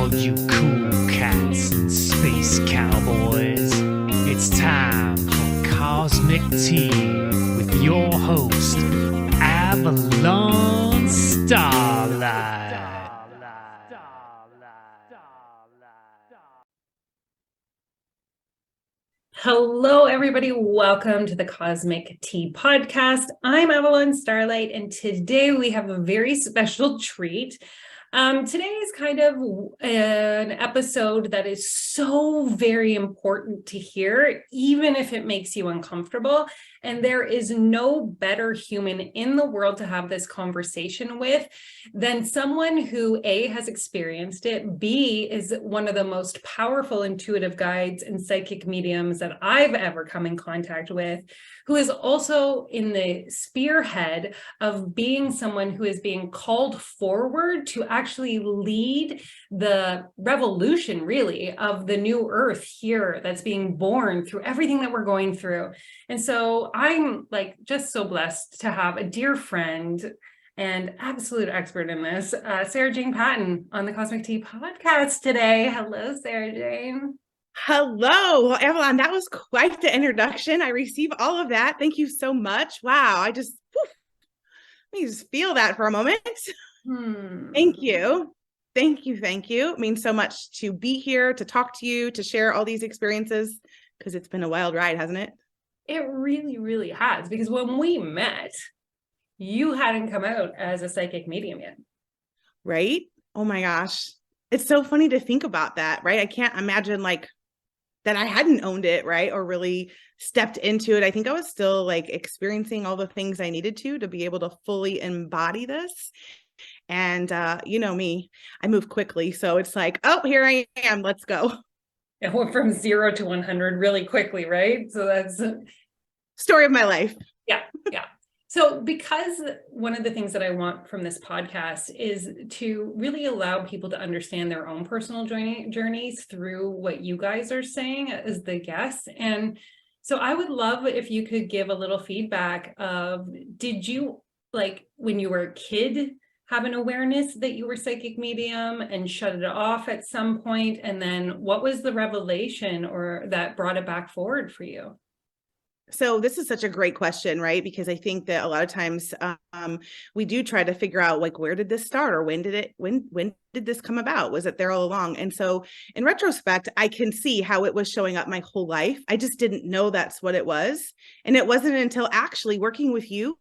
all you cool cats and space cowboys. It's time for Cosmic Tea with your host, Avalon Starlight. Hello, everybody. Welcome to the Cosmic Tea Podcast. I'm Avalon Starlight, and today we have a very special treat. Today is kind of an episode that is so very important to hear, even if it makes you uncomfortable. And there is no better human in the world to have this conversation with than someone who A, has experienced it, B, is one of the most powerful intuitive guides and psychic mediums that I've ever come in contact with, who is also in the spearhead of being someone who is being called forward to actually lead the revolution, really, of the new earth here that's being born through everything that we're going through. And so I'm just so blessed to have a dear friend and absolute expert in this, Sarah Jane Patton, on the Cosmic Tea Podcast today. Hello, Sarah Jane. Hello, well, Avalon, that was quite the introduction. I receive all of that. Thank you so much. Wow, let me just feel that for a moment. Thank you. Thank you. It means so much to be here, to talk to you, to share all these experiences, because it's been a wild ride, hasn't it? It really, really has, because when we met, you hadn't come out as a psychic medium yet. Right? Oh my gosh. It's so funny to think about that, right? I can't imagine that I hadn't owned it, right? Or really stepped into it. I think I was still experiencing all the things I needed to be able to fully embody this. And you know me, I move quickly. So it's oh, here I am. Let's go. It went from 0 to 100 really quickly, right? So that's story of my life. Yeah. So because one of the things that I want from this podcast is to really allow people to understand their own personal journeys through what you guys are saying as the guests. And so I would love if you could give a little feedback of, did you, when you were a kid, have an awareness that you were psychic medium and shut it off at some point? And then what was the revelation or that brought it back forward for you? So this is such a great question, right? Because I think that a lot of times we do try to figure out where did this start, or when did this come about? Was it there all along? And so in retrospect, I can see how it was showing up my whole life. I just didn't know that's what it was. And it wasn't until actually working with you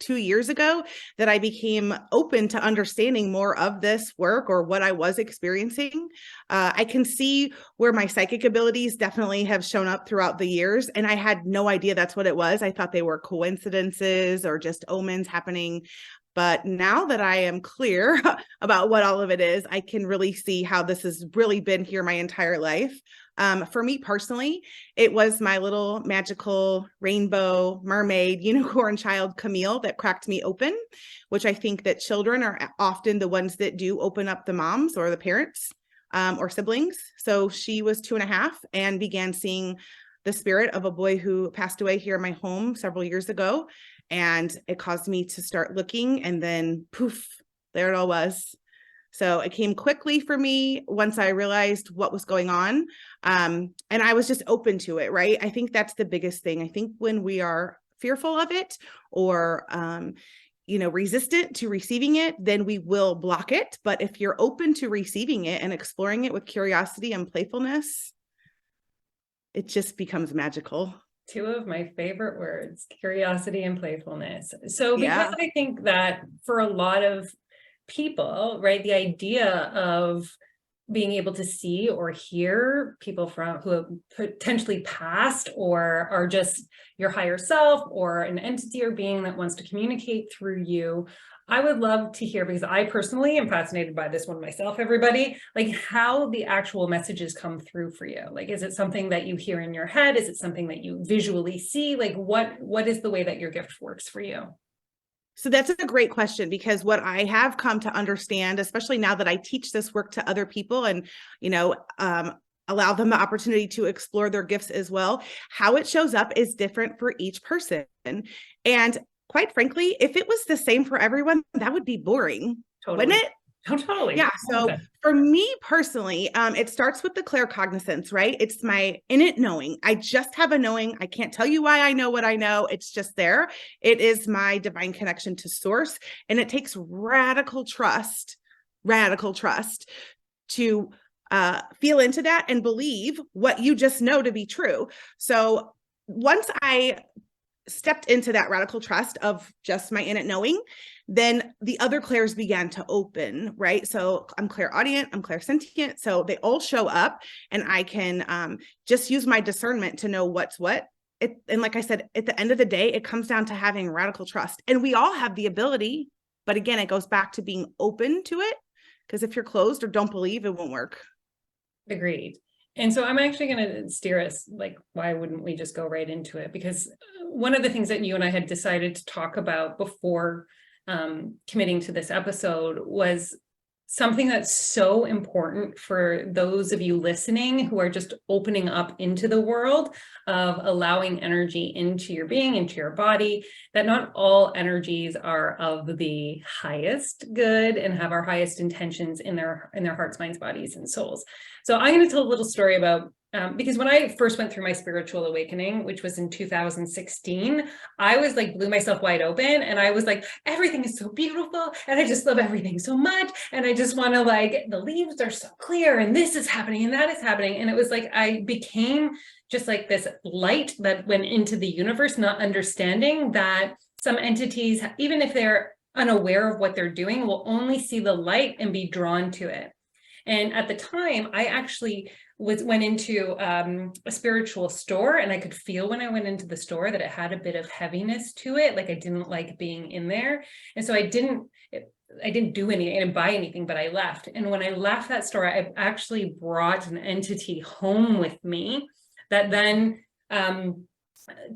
2 years ago that I became open to understanding more of this work or what I was experiencing. I can see where my psychic abilities definitely have shown up throughout the years, and I had no idea that's what it was. I thought they were coincidences or just omens happening. But now that I am clear about what all of it is, I can really see how this has really been here my entire life. For me personally, it was my little magical rainbow mermaid unicorn child Camille that cracked me open, which I think that children are often the ones that do open up the moms or the parents or siblings. So she was 2.5 and began seeing the spirit of a boy who passed away here in my home several years ago. And it caused me to start looking, and then poof, there it all was. So it came quickly for me once I realized what was going on. And I was just open to it, right? I think that's the biggest thing. I think when we are fearful of it or, resistant to receiving it, then we will block it. But if you're open to receiving it and exploring it with curiosity and playfulness, it just becomes magical. Two of my favorite words, curiosity and playfulness. So because I think that for a lot of people, right, the idea of being able to see or hear people who have potentially passed or are just your higher self or an entity or being that wants to communicate through you, I would love to hear, because I personally am fascinated by this one myself, everybody, how the actual messages come through for you. Is it something that you hear in your head? Is it something that you visually see? What is the way that your gift works for you? So that's a great question, because what I have come to understand, especially now that I teach this work to other people and, allow them the opportunity to explore their gifts as well, how it shows up is different for each person. And quite frankly, if it was the same for everyone, that would be boring, Totally. wouldn't it? Oh, totally. Yeah. So for me personally, it starts with the claircognizance, right? It's my innate knowing. I just have a knowing. I can't tell you why I know what I know. It's just there. It is my divine connection to source. And it takes radical trust to feel into that and believe what you just know to be true. So once I stepped into that radical trust of just my innate knowing, then the other clairs began to open, right? So I'm clairaudient, I'm clairsentient. So they all show up, and I can just use my discernment to know what's what. And like I said, at the end of the day, it comes down to having radical trust. And we all have the ability, but again, it goes back to being open to it. Because if you're closed or don't believe, it won't work. Agreed. And so I'm actually going to steer us, like, why wouldn't we just go right into it? Because one of the things that you and I had decided to talk about before committing to this episode was something that's so important for those of you listening who are just opening up into the world of allowing energy into your being, into your body, that not all energies are of the highest good and have our highest intentions in their hearts, minds, bodies, and souls. So I'm going to tell a little story about because when I first went through my spiritual awakening, which was in 2016, I was like, blew myself wide open. And I was like, everything is so beautiful. And I just love everything so much. And I just want to, like, the leaves are so clear and this is happening and that is happening. And it was like, I became just like this light that went into the universe, not understanding that some entities, even if they're unaware of what they're doing, will only see the light and be drawn to it. And at the time, I actually went into a spiritual store, and I could feel when I went into the store that it had a bit of heaviness to it. Like I didn't like being in there. And so I didn't do anything, I didn't buy anything, but I left. And when I left that store, I actually brought an entity home with me that then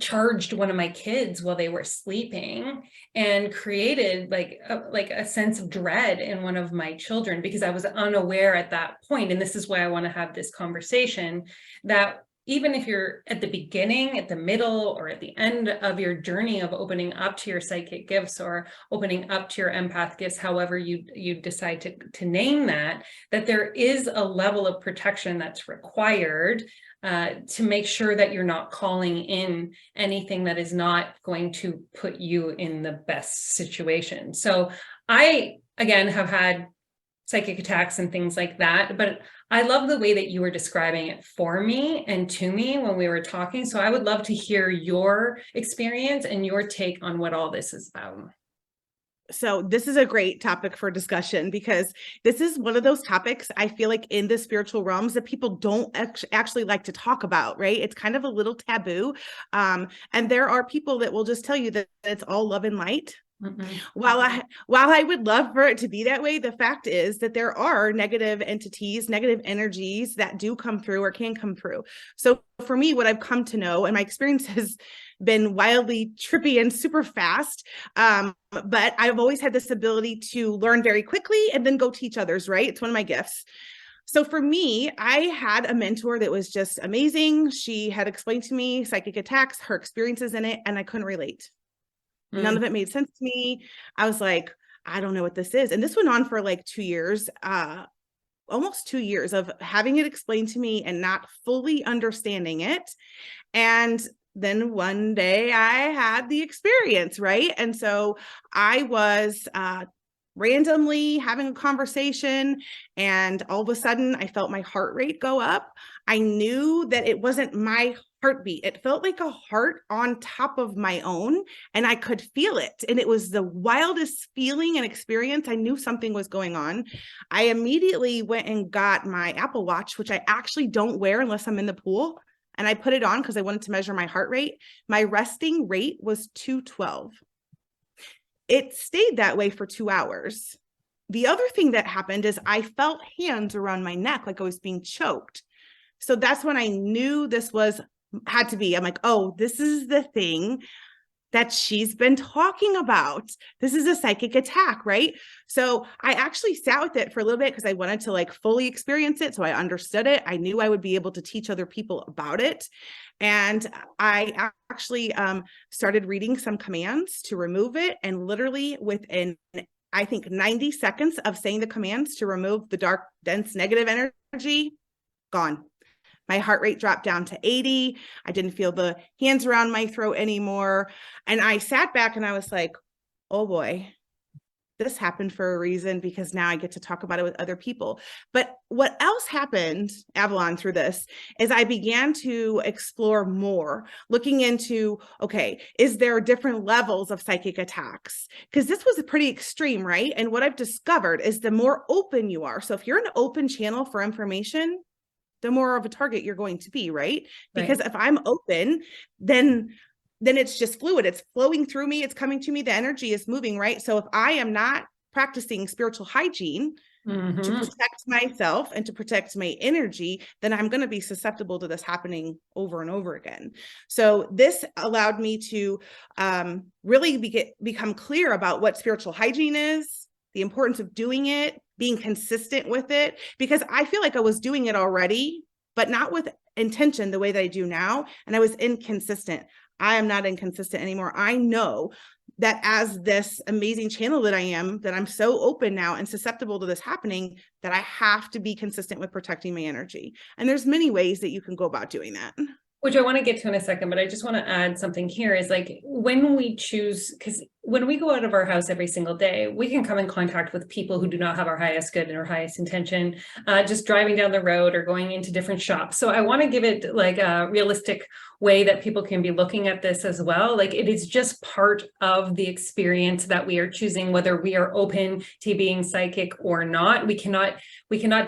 charged one of my kids while they were sleeping and created like a sense of dread in one of my children, because I was unaware at that point. And this is why I want to have this conversation, that even if you're at the beginning, at the middle, or at the end of your journey of opening up to your psychic gifts or opening up to your empath gifts, however you decide to name that there is a level of protection that's required to make sure that you're not calling in anything that is not going to put you in the best situation. So I, again, have had psychic attacks and things like that, but I love the way that you were describing it for me and to me when we were talking. So I would love to hear your experience and your take on what all this is about. So this is a great topic for discussion, because this is one of those topics I feel like in the spiritual realms that people don't actually like to talk about, right? It's kind of a little taboo. And there are people that will just tell you that it's all love and light. Mm-hmm. While I would love for it to be that way, the fact is that there are negative entities, negative energies that do come through or can come through. So for me, what I've come to know, and my experience has been wildly trippy and super fast, but I've always had this ability to learn very quickly and then go teach others, right? It's one of my gifts. So for me, I had a mentor that was just amazing. She had explained to me psychic attacks, her experiences in it, and I couldn't relate. None of it made sense to me. I was like, I don't know what this is. And this went on for like 2 years, almost 2 years of having it explained to me and not fully understanding it. And then one day I had the experience, right? And so I was randomly having a conversation, and all of a sudden I felt my heart rate go up. I knew that it wasn't my heartbeat. It felt like a heart on top of my own, and I could feel it. And it was the wildest feeling and experience. I knew something was going on. I immediately went and got my Apple Watch, which I actually don't wear unless I'm in the pool. And I put it on because I wanted to measure my heart rate. My resting rate was 212. It stayed that way for 2 hours. The other thing that happened is I felt hands around my neck like I was being choked. So that's when I knew this had to be. I'm like, oh, this is the thing that she's been talking about. This is a psychic attack, right? So I actually sat with it for a little bit because I wanted to like fully experience it. So I understood it. I knew I would be able to teach other people about it. And I actually started reading some commands to remove it. And literally within I think 90 seconds of saying the commands to remove the dark, dense, negative energy, gone. My heart rate dropped down to 80. I didn't feel the hands around my throat anymore. And I sat back and I was like, oh boy, this happened for a reason, because now I get to talk about it with other people. But what else happened, Avalon, through this is I began to explore more, looking into, okay, is there different levels of psychic attacks? Because this was pretty extreme, right? And what I've discovered is the more open you are. So if you're an open channel for information, the more of a target you're going to be, right? Because if I'm open, then it's just fluid. It's flowing through me. It's coming to me. The energy is moving, right? So if I am not practicing spiritual hygiene to protect myself and to protect my energy, then I'm going to be susceptible to this happening over and over again. So this allowed me to really become clear about what spiritual hygiene is, the importance of doing it, being consistent with it, because I feel like I was doing it already, but not with intention the way that I do now. And I was inconsistent. I am not inconsistent anymore. I know that as this amazing channel that I am, that I'm so open now and susceptible to this happening, that I have to be consistent with protecting my energy. And there's many ways that you can go about doing that. Which I want to get to in a second, but I just want to add something here is like when we choose, because when we go out of our house every single day, we can come in contact with people who do not have our highest good and our highest intention, just driving down the road or going into different shops. So I want to give it like a realistic way that people can be looking at this as well. Like it is just part of the experience that we are choosing, whether we are open to being psychic or not. We cannot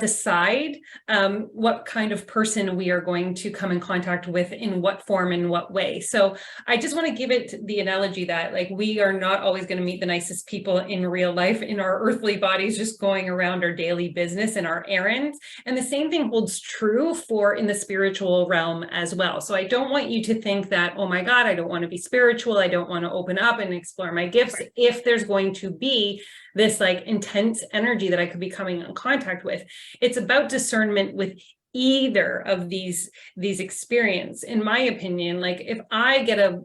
decide what kind of person we are going to come in contact with in what form, in what way. So I just want to give it the analogy that like we are not always going to meet the nicest people in real life in our earthly bodies, just going around our daily business and our errands. And the same thing holds true for in the spiritual realm as well. So I don't want you to think that, oh my God, I don't want to be spiritual. I don't want to open up and explore my gifts. Right. If there's going to be this like intense energy that I could be coming in contact with, it's about discernment with either of these experience. In my opinion, like if I get a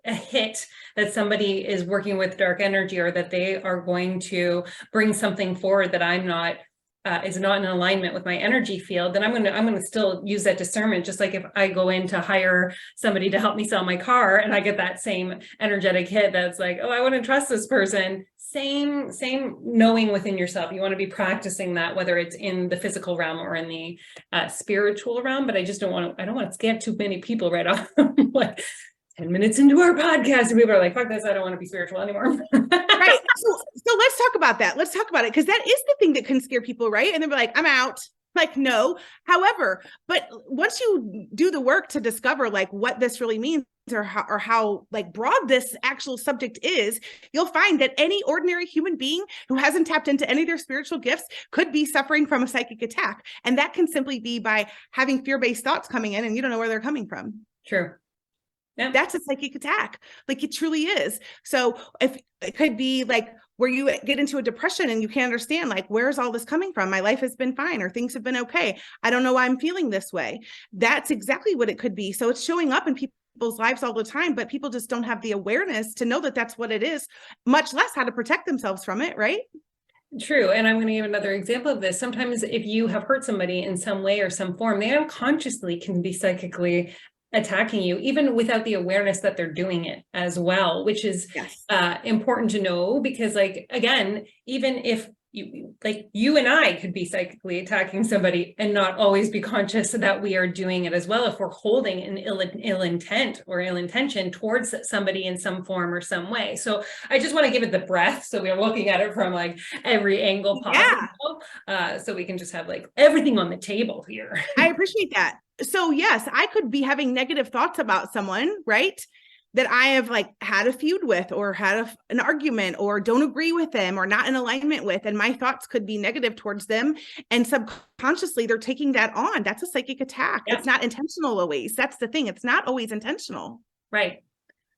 hit that somebody is working with dark energy or that they are going to bring something forward that I'm not is not in alignment with my energy field, then I'm going to still use that discernment. Just like if I go in to hire somebody to help me sell my car and I get that same energetic hit that's like, oh, I want to trust this person. Same knowing within yourself. You want to be practicing that, whether it's in the physical realm or in the spiritual realm. But I don't want to scare too many people right off. Like 10 minutes into our podcast and people are like, fuck this, I don't want to be spiritual anymore. Right. So let's talk about that. Let's talk about it. Because that is the thing that can scare people, right? And they're like, I'm out. Like, no. However, but once you do the work to discover like what this really means or how like broad this actual subject is, you'll find that any ordinary human being who hasn't tapped into any of their spiritual gifts could be suffering from a psychic attack. And that can simply be by having fear-based thoughts coming in and you don't know where they're coming from. True. Yeah. That's a psychic attack. Like it truly is. So if it could be like where you get into a depression and you can't understand, like, where's all this coming from? My life has been fine or things have been okay. I don't know why I'm feeling this way. That's exactly what it could be. So it's showing up in people's lives all the time, but people just don't have the awareness to know that that's what it is, much less how to protect themselves from it. Right. True. And I'm going to give another example of this. Sometimes if you have hurt somebody in some way or some form, they unconsciously can be psychically attacking you, even without the awareness that they're doing it as well, which is important to know, because like, again, even if you and I could be psychically attacking somebody and not always be conscious that we are doing it as well, if we're holding an ill intent or ill intention towards somebody in some form or some way. So I just want to give it the breath. So we are looking at it from like every angle possible. So we can just have like everything on the table here. I appreciate that. So yes, I could be having negative thoughts about someone, right? That I have like had a feud with or had an argument or don't agree with them or not in alignment with. And my thoughts could be negative towards them. And subconsciously they're taking that on. That's a psychic attack. Yeah. It's not intentional always. That's the thing. It's not always intentional. Right.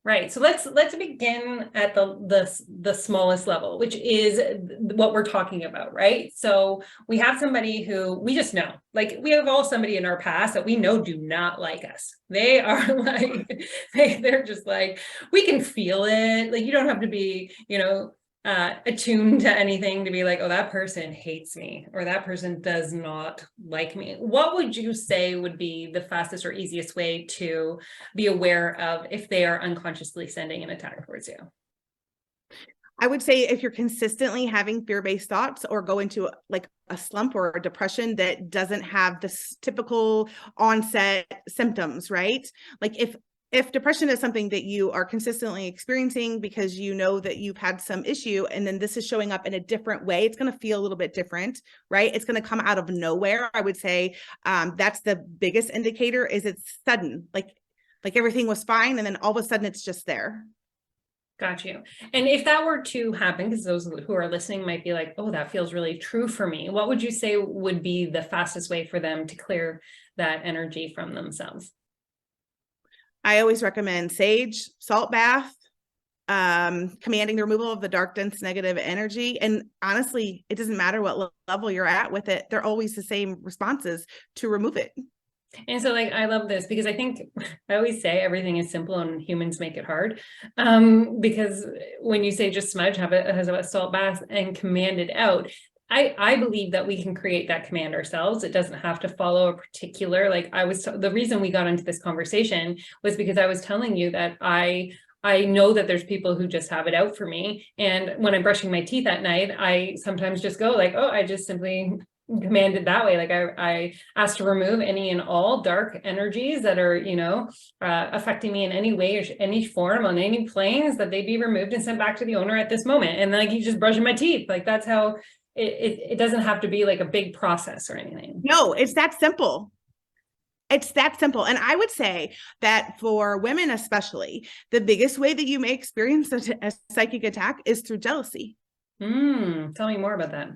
Right. So let's begin at the smallest level, which is what we're talking about, right? So we have somebody who we just know, like we have all somebody in our past that we know do not like us. They are like, they're just like, we can feel it. Like you don't have to be, attuned to anything to be like, oh, that person hates me or that person does not like me. What would you say would be the fastest or easiest way to be aware of if they are unconsciously sending an attack towards you? I would say if you're consistently having fear-based thoughts or go into like a slump or a depression that doesn't have this typical onset symptoms, right? Like if depression is something that you are consistently experiencing because you know that you've had some issue and then this is showing up in a different way, it's going to feel a little bit different, right? It's going to come out of nowhere. I would say that's the biggest indicator is it's sudden, like everything was fine and then all of a sudden it's just there. Got you. And if that were to happen, because those who are listening might be like, oh, that feels really true for me. What would you say would be the fastest way for them to clear that energy from themselves? I always recommend sage, salt bath, commanding the removal of the dark, dense, negative energy. And honestly, it doesn't matter what level you're at with it. They're always the same responses to remove it. And so like, I love this because I think I always say everything is simple and humans make it hard. Because when you say just smudge, have a salt bath and command it out, I believe that we can create that command ourselves. It doesn't have to follow a particular, like the reason we got into this conversation was because I was telling you that I know that there's people who just have it out for me. And when I'm brushing my teeth at night, I sometimes just go like, oh, I just simply commanded that way. Like I asked to remove any and all dark energies that are, affecting me in any way or any form on any planes, that they be removed and sent back to the owner at this moment. And like, you just brushing my teeth. Like that's how it doesn't have to be like a big process or anything. No, it's that simple. It's that simple. And I would say that for women, especially, the biggest way that you may experience a psychic attack is through jealousy. Tell me more about that.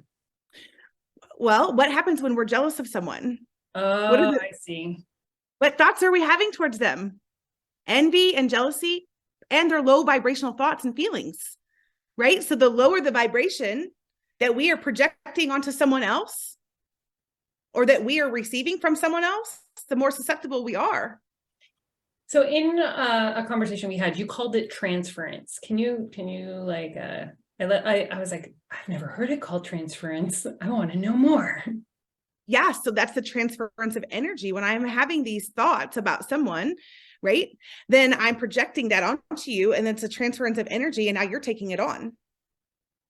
Well, what happens when we're jealous of someone? Oh, I see. What thoughts are we having towards them? Envy and jealousy, and their low vibrational thoughts and feelings, right? So the lower the vibration that we are projecting onto someone else or that we are receiving from someone else, the more susceptible we are. So in a conversation we had, you called it transference. Can you like, I was like, I've never heard it called transference. I want to know more. Yeah. So that's the transference of energy. When I'm having these thoughts about someone, right, then I'm projecting that onto you and it's a transference of energy and now you're taking it on.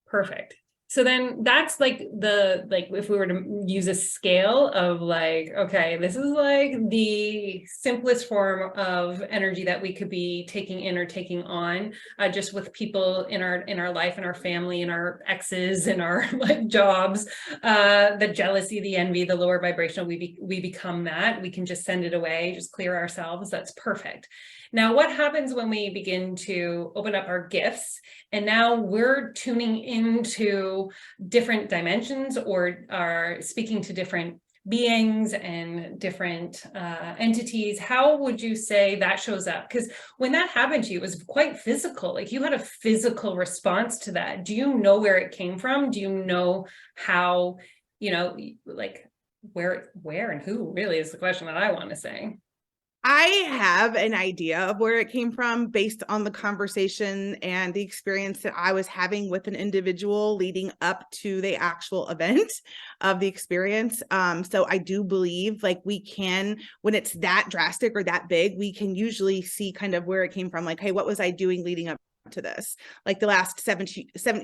Perfect. So then that's like if we were to use a scale of like, okay, this is like the simplest form of energy that we could be taking in or taking on, just with people in our life, in our family, in our exes, in our like jobs, the jealousy, the envy, the lower vibrational, we become that. We can just send it away, just clear ourselves. That's perfect. Now, what happens when we begin to open up our gifts and now we're tuning into different dimensions or are speaking to different beings and different entities? How would you say that shows up? Because when that happened to you, it was quite physical. Like you had a physical response to that. Do you know where it came from? Do you know how, like where and who really is the question that I want to say. I have an idea of where it came from based on the conversation and the experience that I was having with an individual leading up to the actual event of the experience. So I do believe like we can, when it's that drastic or that big, we can usually see kind of where it came from. Like, hey, what was I doing leading up to this? Like the last 7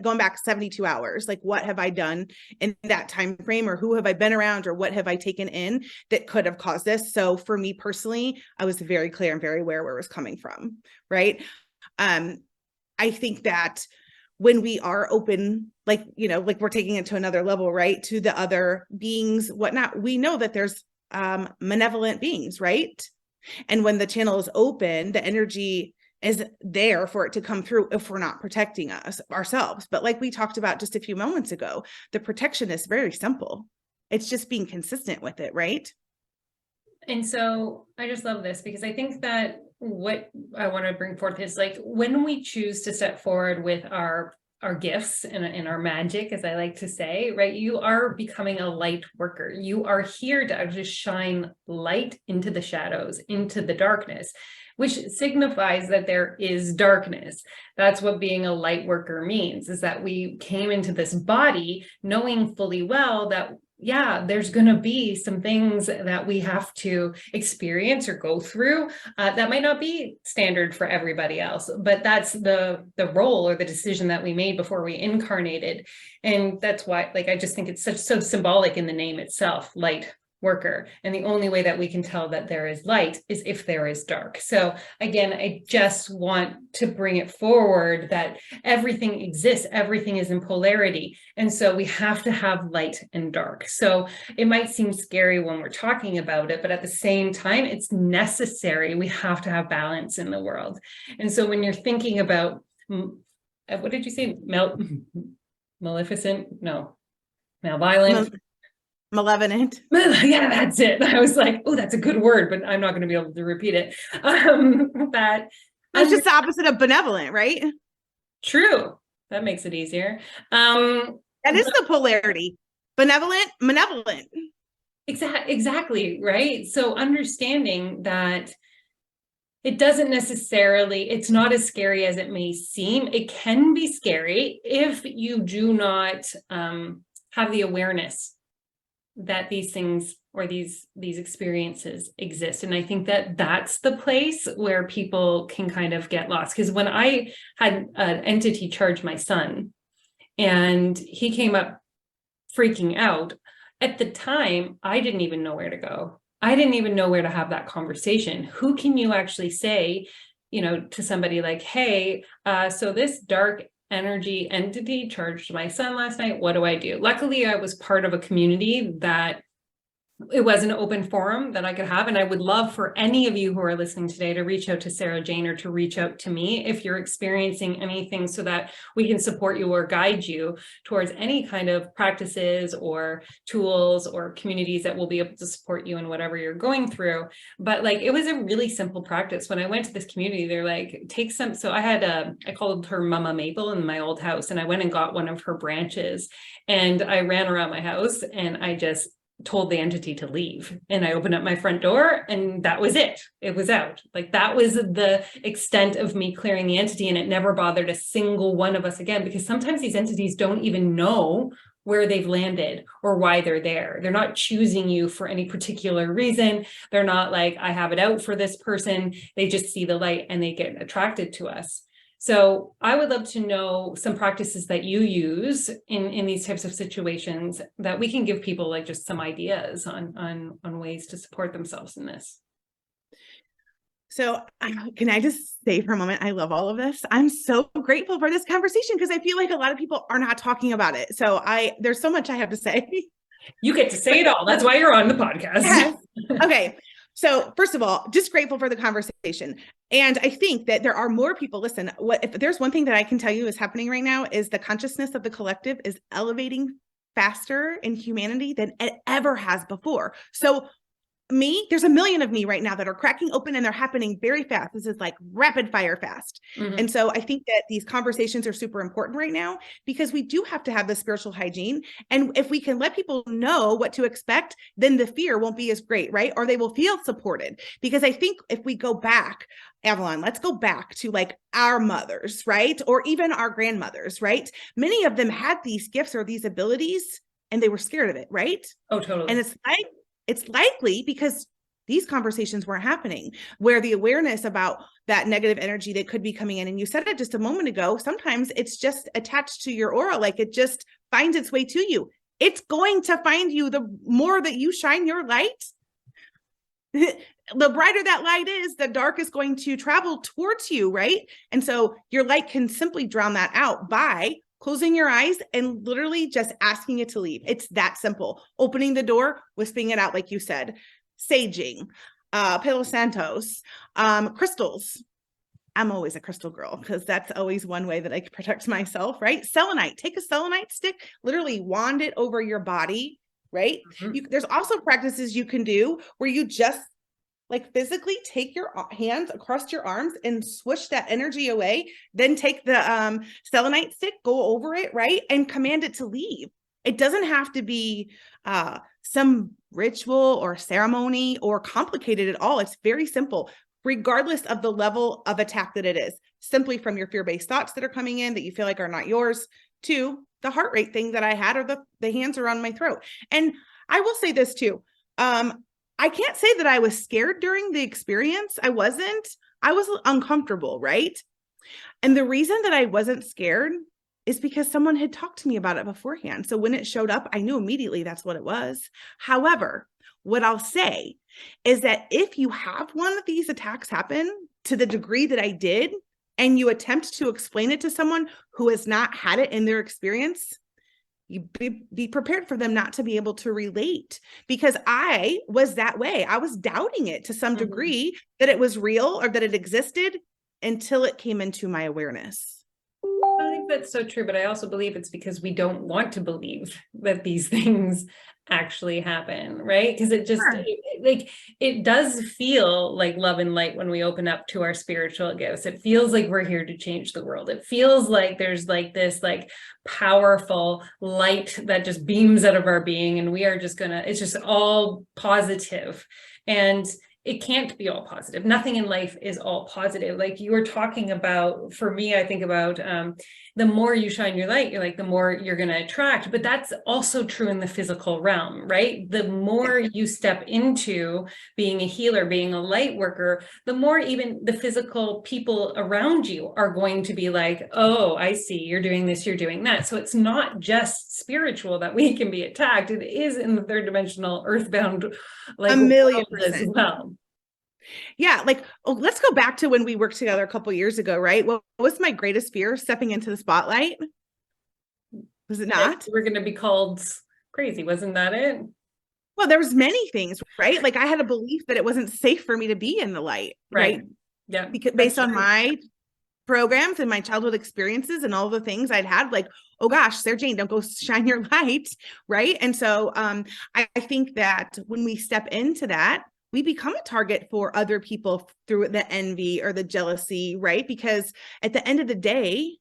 going back 72 hours, like what have I done in that time frame, or who have I been around, or what have I taken in that could have caused this? So for me personally, I was very clear and very aware where it was coming from, right? I think that when we are open, like we're taking it to another level, right, to the other beings, whatnot, we know that there's malevolent beings, right? And when the channel is open, the energy is there for it to come through if we're not protecting ourselves. But like we talked about just a few moments ago, the protection is very simple. It's just being consistent with it, right? And so I just love this because I think that what I want to bring forth is like when we choose to step forward with our our gifts and our magic, as I like to say, right? You are becoming a light worker. You are here to actually shine light into the shadows, into the darkness, which signifies that there is darkness. That's what being a light worker means, is that we came into this body knowing fully well that, yeah, there's going to be some things that we have to experience or go through that might not be standard for everybody else, but that's the role or the decision that we made before we incarnated. And that's why, like, I just think it's so symbolic in the name itself, light worker. And the only way that we can tell that there is light is if there is dark. So again, I just want to bring it forward that everything exists, everything is in polarity. And so we have to have light and dark. So it might seem scary when we're talking about it, but at the same time, it's necessary. We have to have balance in the world. And so when you're thinking about, what did you say? Maleficent? No, malevolent. Malevolent. Yeah, that's it. I was like, oh, that's a good word, but I'm not going to be able to repeat it. That It's just the opposite of benevolent, right? True. That makes it easier. That is the polarity. Benevolent, malevolent. Exactly, right? So understanding that it doesn't necessarily, it's not as scary as it may seem. It can be scary if you do not have the awareness that these things or these experiences exist. And I think that that's the place where people can kind of get lost. Because when I had an entity charge my son and he came up freaking out, at the time, I didn't even know where to go. I didn't even know where to have that conversation. Who can you actually say, to somebody like, hey, so this dark energy entity charged my son last night. What do I do? Luckily, I was part of a community that it was an open forum that I could have. And I would love for any of you who are listening today to reach out to Sarah Jane or to reach out to me if you're experiencing anything so that we can support you or guide you towards any kind of practices or tools or communities that will be able to support you in whatever you're going through. But like, it was a really simple practice. When I went to this community, they're like, take some. So I called her Mama Maple in my old house, and I went and got one of her branches and I ran around my house and I just told the entity to leave, and I opened up my front door and that was it. It was out. Like, that was the extent of me clearing the entity, and it never bothered a single one of us again, because sometimes these entities don't even know where they've landed or why they're there. They're not choosing you for any particular reason. They're not like, I have it out for this person. They just see the light and they get attracted to us. So I would love to know some practices that you use in these types of situations that we can give people, like, just some ideas on ways to support themselves in this. So can I just say for a moment, I love all of this. I'm so grateful for this conversation because I feel like a lot of people are not talking about it. So there's so much I have to say. You get to say it all. That's why you're on the podcast. Yes. Okay. So first of all, just grateful for the conversation. And I think that there are more people. Listen, if there's one thing that I can tell you is happening right now is the consciousness of the collective is elevating faster in humanity than it ever has before. So there's a million of me right now that are cracking open, and they're happening very fast. This is like rapid fire fast. Mm-hmm. And so I think that these conversations are super important right now because we do have to have the spiritual hygiene. And if we can let people know what to expect, then the fear won't be as great, right? Or they will feel supported. Because I think if we go back, Avalon, let's go back to like our mothers, right? Or even our grandmothers, right? Many of them had these gifts or these abilities and they were scared of it, right? Oh, totally. And it's likely because these conversations weren't happening, where the awareness about that negative energy that could be coming in. And you said it just a moment ago, sometimes it's just attached to your aura, like it just finds its way to you. It's going to find you the more that you shine your light. The brighter that light is, the dark is going to travel towards you, right? And so your light can simply drown that out by closing your eyes and literally just asking it to leave. It's that simple. Opening the door, whispering it out, like you said, saging, Palo Santos, crystals. I'm always a crystal girl because that's always one way that I can protect myself, right? Selenite, take a selenite stick, literally wand it over your body, right? Mm-hmm. There's also practices you can do where you just like physically take your hands across your arms and swoosh that energy away. Then take the selenite stick, go over it, right? And command it to leave. It doesn't have to be some ritual or ceremony or complicated at all. It's very simple, regardless of the level of attack that it is. Simply from your fear-based thoughts that are coming in that you feel like are not yours, to the heart rate thing that I had, or the hands around my throat. And I will say this too. I can't say that I was scared during the experience. I was uncomfortable, right? And the reason that I wasn't scared is because someone had talked to me about it beforehand. So when it showed up, I knew immediately that's what it was. However, what I'll say is that if you have one of these attacks happen to the degree that I did, and you attempt to explain it to someone who has not had it in their experience, you be prepared for them not to be able to relate, because I was that way. I was doubting it to some degree that it was real or that it existed until it came into my awareness. I think that's so true, but I also believe it's because we don't want to believe that these things actually happen, right? Because it just it does feel like love and light when we open up to our spiritual gifts. It feels like we're here to change the world. It feels like there's like this like powerful light that just beams out of our being, and we are just it's just all positive. And it can't be all positive. Nothing in life is all positive. Like you were talking about, for me, I think about the more you shine your light, you're like, the more you're going to attract. But that's also true in the physical realm, right? The more you step into being a healer, being a light worker, the more even the physical people around you are going to be like, oh, I see, you're doing this, you're doing that. So it's not just spiritual that we can be attacked. It is in the third dimensional earthbound, like 1,000,000% as well. Yeah, like, let's go back to when we worked together a couple of years ago, right? What was my greatest fear? Stepping into the spotlight? Was it not? We're going to be called crazy. Wasn't that it? Well, there was many things, right? Like I had a belief that it wasn't safe for me to be in the light, right? Yeah. Because based on my programs and my childhood experiences and all the things I'd had, like, oh gosh, Sarah Jane, don't go shine your light, right? And so I think that when we step into that, we become a target for other people through the envy or the jealousy, right? Because at the end of the day,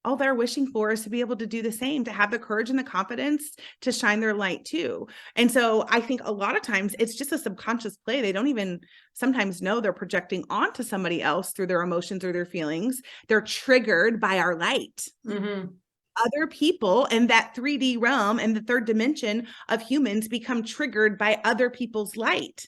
all they're wishing for is to be able to do the same, to have the courage and the confidence to shine their light too. And so I think a lot of times it's just a subconscious play. They don't even sometimes know they're projecting onto somebody else through their emotions or their feelings. They're triggered by our light. Other people in that 3D realm and the third dimension of humans become triggered by other people's light.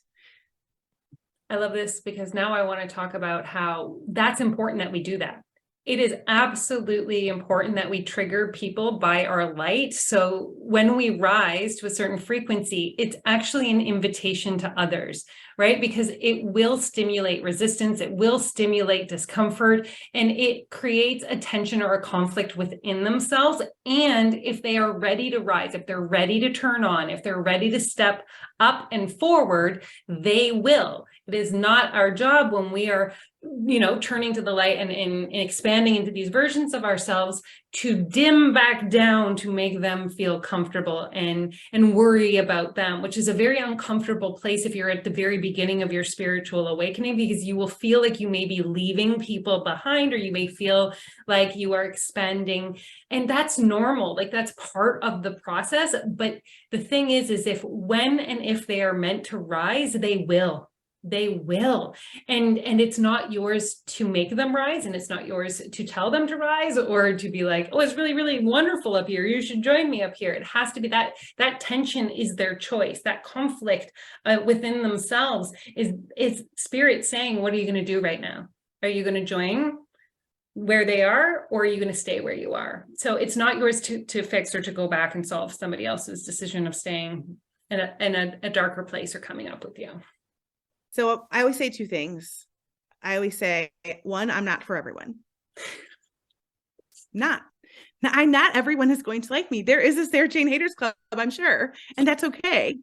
I love this because now I want to talk about how that's important that we do that. It is absolutely important that we trigger people by our light. So when we rise to a certain frequency, it's actually an invitation to others, right? Because it will stimulate resistance, it will stimulate discomfort, and it creates a tension or a conflict within themselves. And if they are ready to rise, if they're ready to turn on, if they're ready to step up and forward, they will. It is not our job when we are, turning to the light and expanding into these versions of ourselves to dim back down to make them feel comfortable and worry about them, which is a very uncomfortable place if you're at the very beginning of your spiritual awakening, because you will feel like you may be leaving people behind, or you may feel like you are expanding, and that's normal. Like that's part of the process. But the thing is if when and if they are meant to rise, they will. And it's not yours to make them rise, and it's not yours to tell them to rise or to be like, oh, it's really, really wonderful up here, you should join me up here. It has to be that tension is their choice. That conflict within themselves is spirit saying, what are you going to do right now? Are you going to join where they are, or are you going to stay where you are? So it's not yours to fix or to go back and solve somebody else's decision of staying in a darker place or coming up with you. So I always say two things. I always say, one, I'm not for everyone. Not everyone is going to like me. There is a Sarah Jane Haters Club, I'm sure, and that's okay.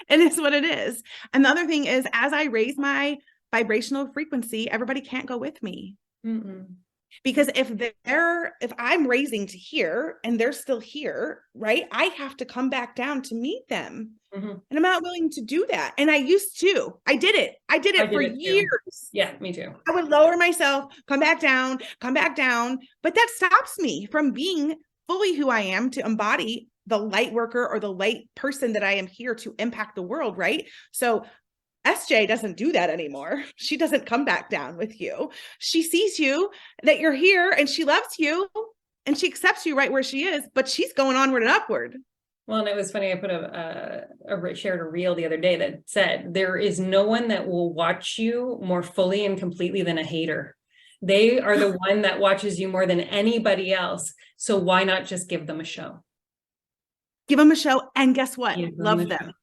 It is what it is. And the other thing is, as I raise my vibrational frequency, everybody can't go with me. Because if I'm raising to here and they're still here, right? I have to come back down to meet them. Mm-hmm. And I'm not willing to do that. And I used to. I did it for years. Yeah, me too. I would lower myself, come back down. But that stops me from being fully who I am, to embody the light worker or the light person that I am here to impact the world, right? So SJ doesn't do that anymore. She doesn't come back down with you. She sees you, that you're here, and she loves you and she accepts you right where she is, but she's going onward and upward. Well, and it was funny. I put shared a reel the other day that said, there is no one that will watch you more fully and completely than a hater. They are the one that watches you more than anybody else. So why not just give them a show? Give them a show. And guess what? Love them.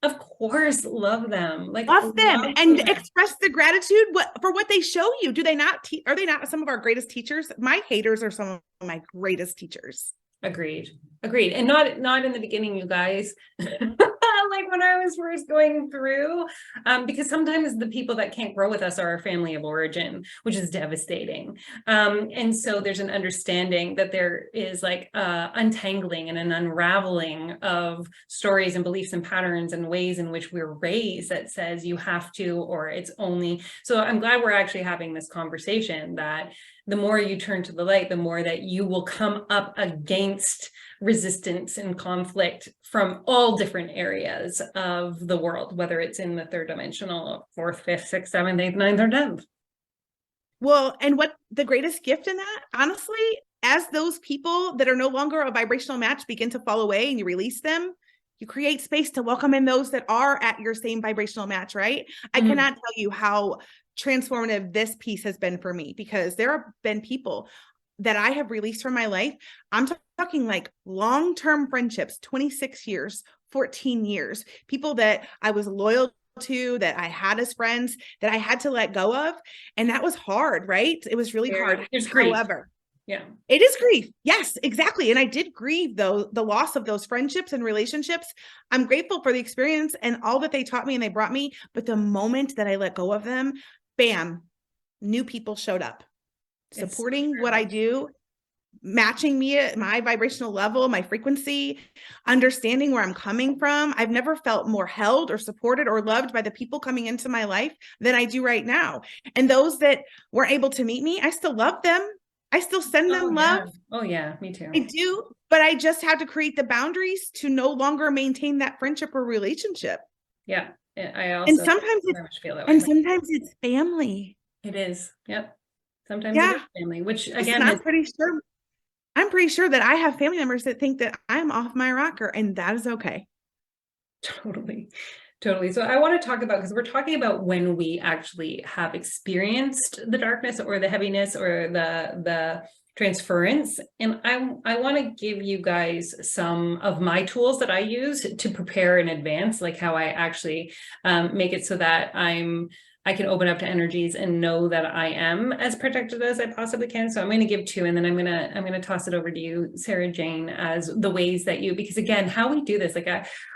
Of course, love them. Like, love them and express the gratitude for what they show you. Do they not? Are they not some of our greatest teachers? My haters are some of my greatest teachers. Agreed. And not in the beginning, you guys. Like when I was first going through, because sometimes the people that can't grow with us are our family of origin, which is devastating. And so there's an understanding that there is like untangling and an unraveling of stories and beliefs and patterns and ways in which we're raised that says you have to, or it's only. So I'm glad we're actually having this conversation, that the more you turn to the light, the more that you will come up against resistance and conflict from all different areas of the world, whether it's in the third dimensional, fourth, fifth, sixth, seventh, eighth, ninth, or 10th. Well, and what the greatest gift in that, honestly, as those people that are no longer a vibrational match begin to fall away and you release them, you create space to welcome in those that are at your same vibrational match, right? I cannot tell you how transformative this piece has been for me, because there have been people that I have released from my life. I'm talking like long-term friendships, 26 years, 14 years, people that I was loyal to, that I had as friends, that I had to let go of. And that was hard, right? It was really hard. However, yeah, it is grief. Yes, exactly. And I did grieve though the loss of those friendships and relationships. I'm grateful for the experience and all that they taught me and they brought me. But the moment that I let go of them, bam, new people showed up, supporting what I do, matching me at my vibrational level, my frequency, understanding where I'm coming from. I've never felt more held or supported or loved by the people coming into my life than I do right now. And those that weren't able to meet me, I still love them. I still send them love. Oh yeah, me too. I do, but I just had to create the boundaries to no longer maintain that friendship or relationship. Yeah. I also sometimes it's family. It is. Yep. Sometimes it is family, which again, I'm pretty sure that I have family members that think that I'm off my rocker, and that is okay. Totally. So I want to talk about, because we're talking about when we actually have experienced the darkness or the heaviness or the transference. And I want to give you guys some of my tools that I use to prepare in advance, like how I actually make it so that I can open up to energies and know that I am as protected as I possibly can. So I'm going to give two, and then I'm going to toss it over to you, Sarah Jane, as the ways that you, because again, how we do this, like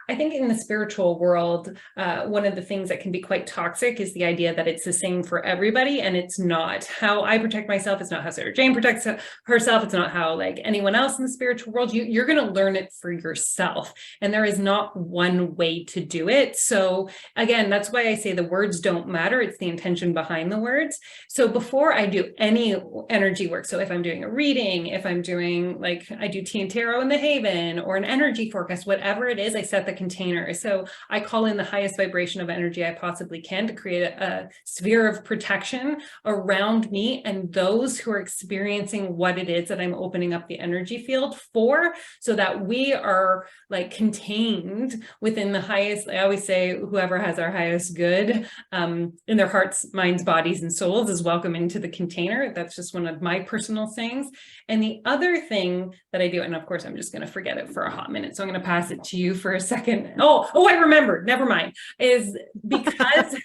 I think in the spiritual world, one of the things that can be quite toxic is the idea that it's the same for everybody, and it's not. How I protect myself, it's not how Sarah Jane protects herself, it's not how like anyone else in the spiritual world. You're going to learn it for yourself, and there is not one way to do it. So again, that's why I say the words don't matter. It's the intention behind the words. So before I do any energy work, so if I'm doing a reading, if I'm doing like I do tea and tarot in the Haven or an energy forecast, whatever it is, I set the container. So I call in the highest vibration of energy I possibly can to create a sphere of protection around me and those who are experiencing what it is that I'm opening up the energy field for, so that we are like contained within the highest. I always say whoever has our highest good in their hearts, minds, bodies, and souls is welcome into the container. That's just one of my personal things. And the other thing that I do, and of course, I'm just going to forget it for a hot minute. So I'm going to pass it to you for a second. Oh, I remembered. Never mind. Is because,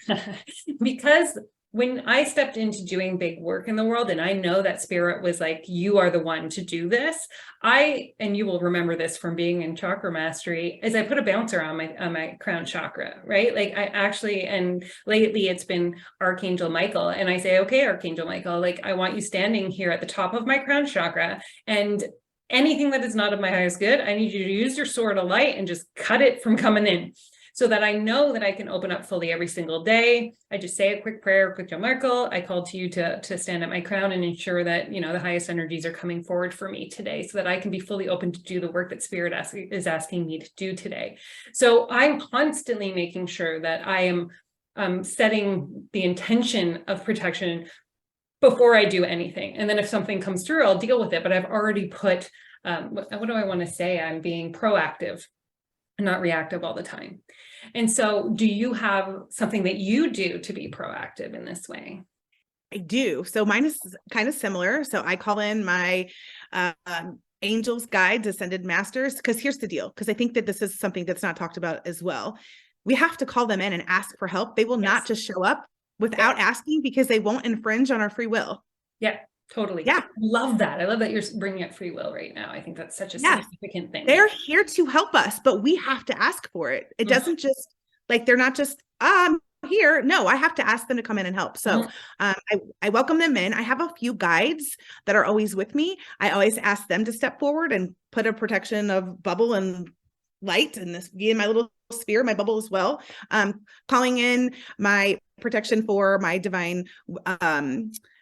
because when I stepped into doing big work in the world, and I know that spirit was like, you are the one to do this. And you will remember this from being in chakra mastery, is I put a bouncer on my crown chakra, right? Like I actually, and lately it's been Archangel Michael. And I say, okay, Archangel Michael, like I want you standing here at the top of my crown chakra, and anything that is not of my highest good, I need you to use your sword of light and just cut it from coming in, so that I know that I can open up fully every single day. I just say a quick prayer, quick Michael, I call to you to stand at my crown and ensure that, you know, the highest energies are coming forward for me today, so that I can be fully open to do the work that Spirit is asking me to do today. So I'm constantly making sure that I am setting the intention of protection before I do anything. And then if something comes through, I'll deal with it. But I've already put, what do I want to say? I'm being proactive, not reactive all the time. And so do you have something that you do to be proactive in this way? I do. So mine is kind of similar. So I call in my angels, guides, ascended masters, because here's the deal. Because I think that this is something that's not talked about as well. We have to call them in and ask for help. They will not just show up without asking, because they won't infringe on our free will. Yeah, totally. Yeah. I love that. I love that you're bringing up free will right now. I think that's such a significant thing. They're here to help us, but we have to ask for it. It doesn't just like, they're not just, I'm here. No, I have to ask them to come in and help. So I welcome them in. I have a few guides that are always with me. I always ask them to step forward and put a protection of bubble and light, and this be in my little sphere, my bubble as well. Calling in my protection for my divine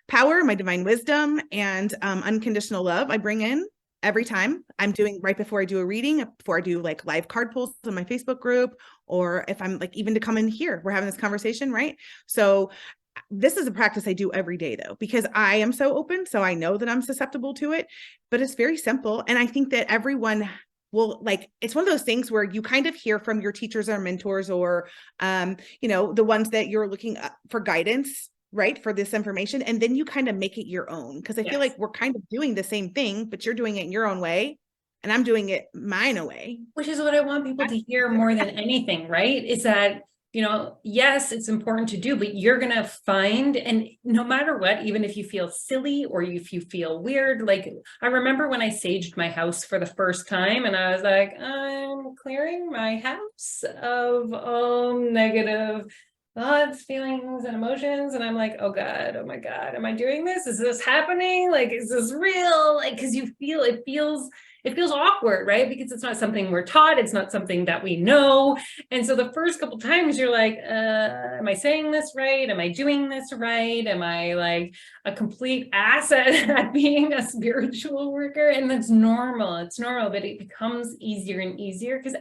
power, my divine wisdom, and unconditional love. I bring in every time I'm doing, right before I do a reading, before I do like live card pulls in my Facebook group, or if I'm like, even to come in here, we're having this conversation, right? So this is a practice I do every day though, because I am so open. So I know that I'm susceptible to it, but it's very simple. And I think that everyone will, like, it's one of those things where you kind of hear from your teachers or mentors, or, you know, the ones that you're looking for guidance, right, for this information. And then you kind of make it your own. Cause I feel like we're kind of doing the same thing, but you're doing it in your own way, and I'm doing it mine way. Which is what I want people to hear more than anything, right? Is that, you know, yes, it's important to do, but you're going to find, and no matter what, even if you feel silly or if you feel weird, like I remember when I saged my house for the first time, and I was like, I'm clearing my house of all negative thoughts, feelings, and emotions. And I'm like, oh God, oh my God, am I doing this? Is this happening? Like, is this real? Like, cause you feel, it feels awkward, right? Because it's not something we're taught. It's not something that we know. And so the first couple times you're like, am I saying this right? Am I doing this right? Am I like a complete asset at being a spiritual worker? And that's normal. It's normal, but it becomes easier and easier because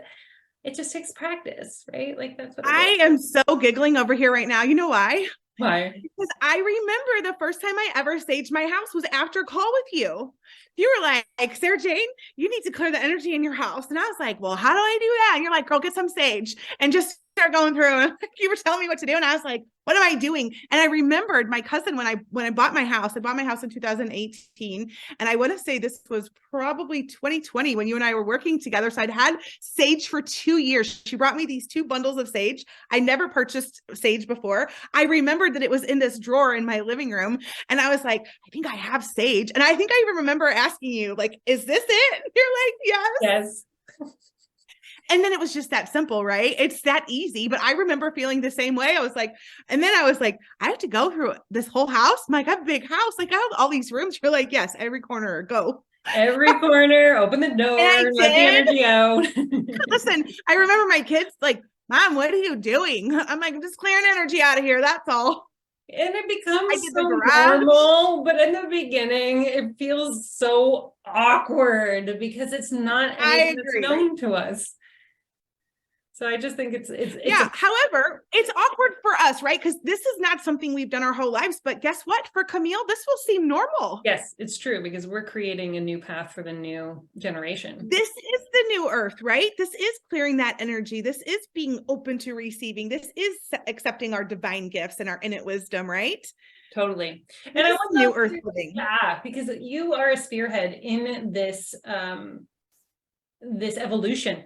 it just takes practice, right? Like that's what I am so giggling over here right now. You know why? Why? Because I remember the first time I ever saged my house was after a call with you. You were like, Sarah Jane, you need to clear the energy in your house. And I was like, well, how do I do that? And you're like, girl, get some sage and just start going through. And you were telling me what to do. And I was like, what am I doing? And I remembered my cousin when I bought my house. I bought my house in 2018. And I want to say this was probably 2020 when you and I were working together. So I'd had sage for 2 years. She brought me these 2 bundles of sage. I never purchased sage before. I remembered that it was in this drawer in my living room. And I was like, I think I have sage. And I think I even remember asking you, like, is this it? You're like, yes. Yes. And then it was just that simple, right? It's that easy. But I remember feeling the same way. I was like, and then I was like, I have to go through this whole house. I'm like, I have a big house. Like, I have all these rooms. You're like, yes, every corner, go. Every corner, open the door, let the energy out. Listen, I remember my kids like, Mom, what are you doing? I'm like, I'm just clearing energy out of here. That's all. And it becomes so normal, but in the beginning, it feels so awkward because it's not anything that's known to us. So I just think it's yeah. However, it's awkward for us, right? Because this is not something we've done our whole lives. But guess what? For Camille, this will seem normal. Yes, it's true, because we're creating a new path for the new generation. This is the new earth, right? This is clearing that energy. This is being open to receiving. This is accepting our divine gifts and our innate wisdom, right? Totally. And I want new earth living. Yeah, because you are a spearhead in this this evolution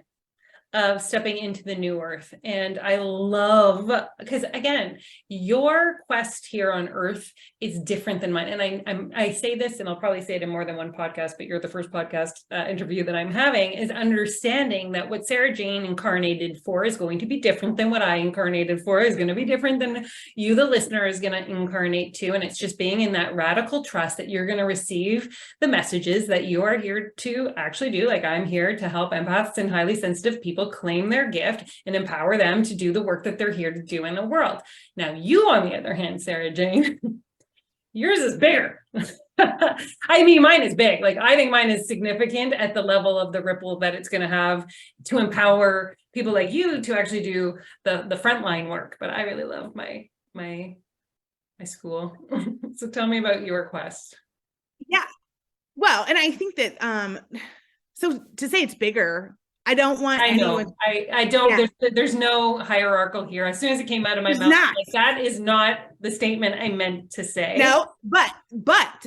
of stepping into the new earth. And I love, because again, your quest here on earth is different than mine. And I say this, and I'll probably say it in more than one podcast, but you're the first podcast interview that I'm having, is understanding that what Sarah Jane incarnated for is going to be different than what I incarnated for, is going to be different than you, the listener, is going to incarnate to. And it's just being in that radical trust that you're going to receive the messages that you are here to actually do. Like, I'm here to help empaths and highly sensitive people claim their gift and empower them to do the work that they're here to do in the world. Now, you, on the other hand, Sarah Jane, yours is bigger. I mean, mine is big. Like, I think mine is significant at the level of the ripple that it's going to have to empower people like you to actually do the frontline work. But I really love my school. So tell me about your quest. Yeah. Well, and I think that, so to say it's bigger, I don't want anyone. I don't, yeah. There's no hierarchical here. As soon as it came out of my mouth, like, that is not the statement I meant to say. No, but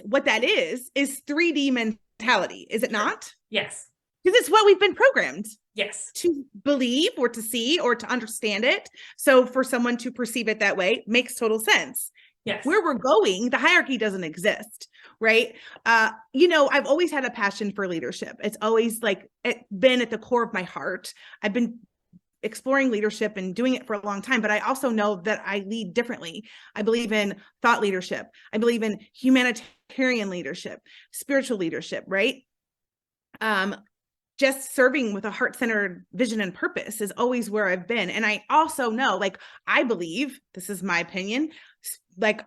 what that is 3D mentality, is it not? Yes. Because it's what we've been programmed. Yes. To believe or to see or to understand it. So for someone to perceive it that way makes total sense. Yes. Where we're going, the hierarchy doesn't exist, right? I've always had a passion for leadership. It's always been at the core of my heart. I've been exploring leadership and doing it for a long time, but I also know that I lead differently. I believe in thought leadership. I believe in humanitarian leadership, spiritual leadership, right? Just serving with a heart-centered vision and purpose is always where I've been. And I also know, I believe, this is my opinion,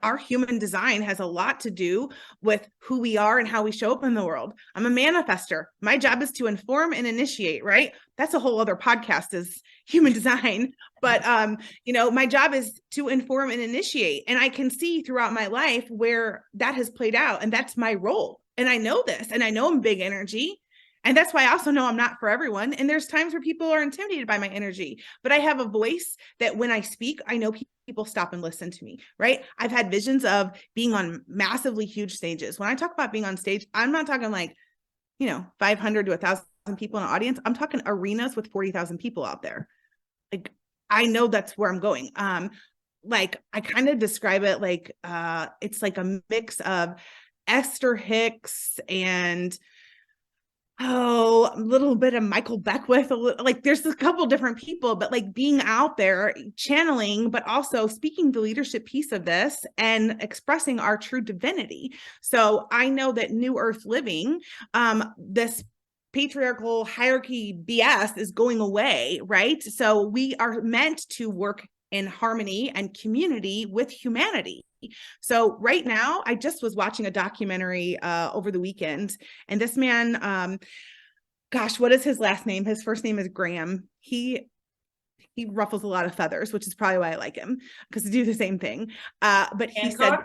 our human design has a lot to do with who we are and how we show up in the world. I'm a manifester. My job is to inform and initiate, right? That's a whole other podcast, is human design. But, my job is to inform and initiate. And I can see throughout my life where that has played out. And that's my role. And I know this, and I know I'm big energy. And that's why I also know I'm not for everyone. And there's times where people are intimidated by my energy, but I have a voice that when I speak, I know people stop and listen to me, right? I've had visions of being on massively huge stages. When I talk about being on stage, I'm not talking 500 to 1,000 people in an audience. I'm talking arenas with 40,000 people out there. I know that's where I'm going. I kind of describe it it's like a mix of Esther Hicks and a little bit of Michael Beckwith, there's a couple different people, but being out there channeling, but also speaking the leadership piece of this and expressing our true divinity. So I know that New Earth living, this patriarchal hierarchy BS is going away, right? So we are meant to work in harmony and community with humanity. So right now, I just was watching a documentary over the weekend, and this man, what is his last name? His first name is Graham. He ruffles a lot of feathers, which is probably why I like him, because they do the same thing. But he said,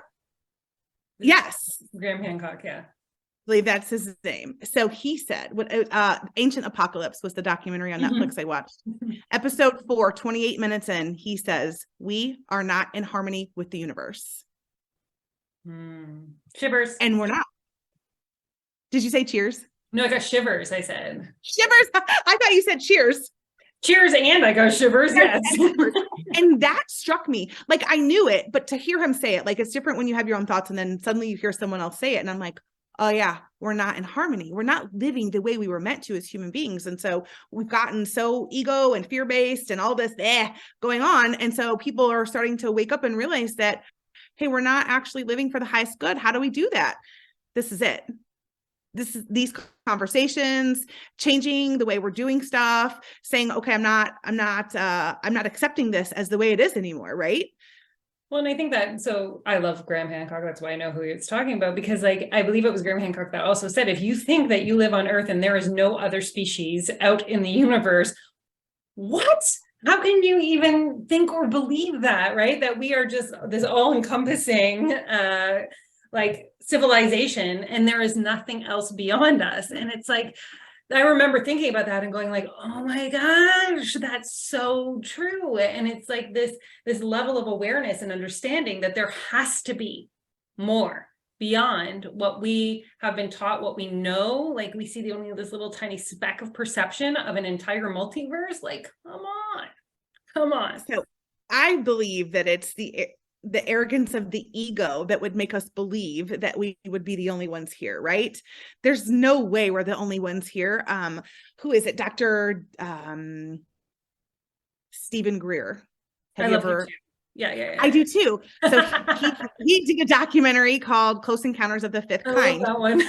yes, Graham Hancock, yeah. I believe that's his name. So he said, Ancient Apocalypse was the documentary on Netflix I watched. Episode 4, 28 minutes in, he says, we are not in harmony with the universe. Shivers. And we're not. Did you say cheers? No, I got shivers, I said. Shivers? I thought you said cheers. Cheers, and I got shivers, yes. And that struck me. I knew it, but to hear him say it, it's different when you have your own thoughts and then suddenly you hear someone else say it. And I'm like, oh yeah, we're not in harmony. We're not living the way we were meant to as human beings. And so we've gotten so ego and fear-based and all this going on. And so people are starting to wake up and realize that, hey, we're not actually living for the highest good. How do we do that? This is it. These conversations, changing the way we're doing stuff, saying, okay, I'm not accepting this as the way it is anymore. Right. Well, and I think that, so I love Graham Hancock. That's why I know who it's talking about, because I believe it was Graham Hancock that also said, if you think that you live on Earth and there is no other species out in the universe, what? How can you even think or believe that, right? That we are just this all-encompassing civilization and there is nothing else beyond us. And it's I remember thinking about that and going oh my gosh, that's so true. And it's this level of awareness and understanding that there has to be more beyond what we have been taught, what we know. Like we see only this little tiny speck of perception of an entire multiverse. Like, come on. So I believe that it's the arrogance of the ego that would make us believe that we would be the only ones here, right? There's no way we're the only ones here. Who is it? Dr. Stephen Greer. I love him too. Yeah. I do too. So he did a documentary called Close Encounters of the Fifth Kind. That one.